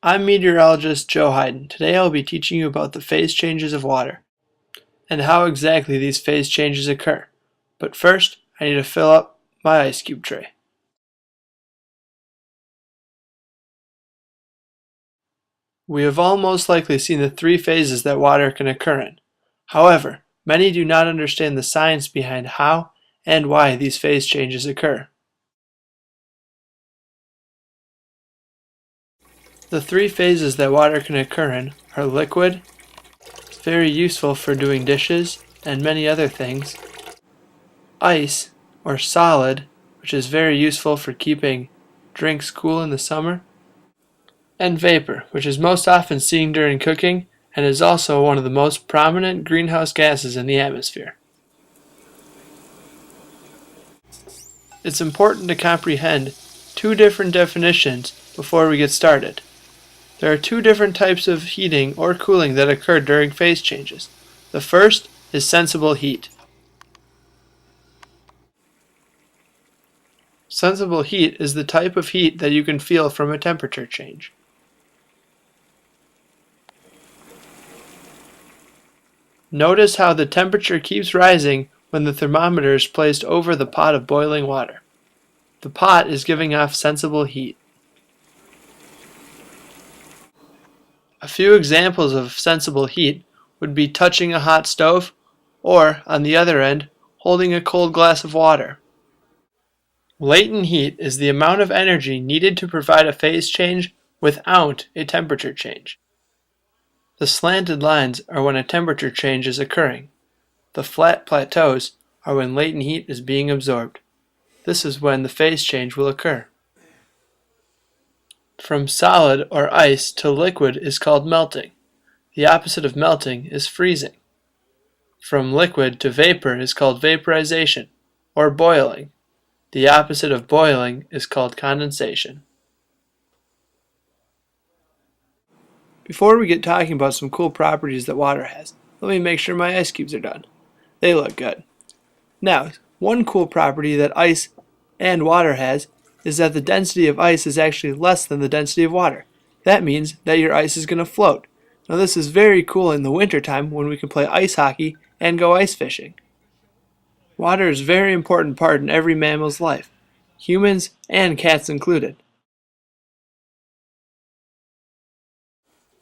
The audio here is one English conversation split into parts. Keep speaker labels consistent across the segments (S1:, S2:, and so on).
S1: I'm meteorologist Joe Heiden. Today I'll be teaching you about the phase changes of water and how exactly these phase changes occur. But first, I need to fill up my ice cube tray. We have all most likely seen the three phases that water can occur in. However, many do not understand the science behind how and why these phase changes occur. The three phases that water can occur in are liquid, very useful for doing dishes and many other things, ice, or solid, which is very useful for keeping drinks cool in the summer, and vapor, which is most often seen during cooking and is also one of the most prominent greenhouse gases in the atmosphere. It's important to comprehend two different definitions before we get started. There are two different types of heating or cooling that occur during phase changes. The first is sensible heat. Sensible heat is the type of heat that you can feel from a temperature change. Notice how the temperature keeps rising when the thermometer is placed over the pot of boiling water. The pot is giving off sensible heat. A few examples of sensible heat would be touching a hot stove or, on the other end, holding a cold glass of water. Latent heat is the amount of energy needed to provide a phase change without a temperature change. The slanted lines are when a temperature change is occurring. The flat plateaus are when latent heat is being absorbed. This is when the phase change will occur. From solid or ice to liquid is called melting. The opposite of melting is freezing. From liquid to vapor is called vaporization or boiling. The opposite of boiling is called condensation. Before we get talking about some cool properties that water has, let me make sure my ice cubes are done. They look good. Now, one cool property that ice and water has is that the density of ice is actually less than the density of water. That means that your ice is going to float. Now this is very cool in the wintertime when we can play ice hockey and go ice fishing. Water is a very important part in every mammal's life, humans and cats included.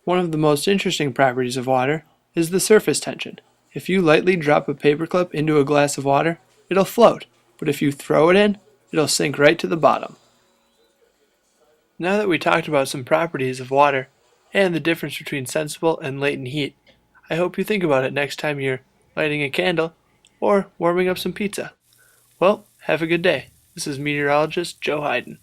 S1: One of the most interesting properties of water is the surface tension. If you lightly drop a paperclip into a glass of water, it'll float, but if you throw it in, it'll sink right to the bottom. Now that we talked about some properties of water and the difference between sensible and latent heat, I hope you think about it next time you're lighting a candle or warming up some pizza. Well, have a good day. This is meteorologist Joe Heiden.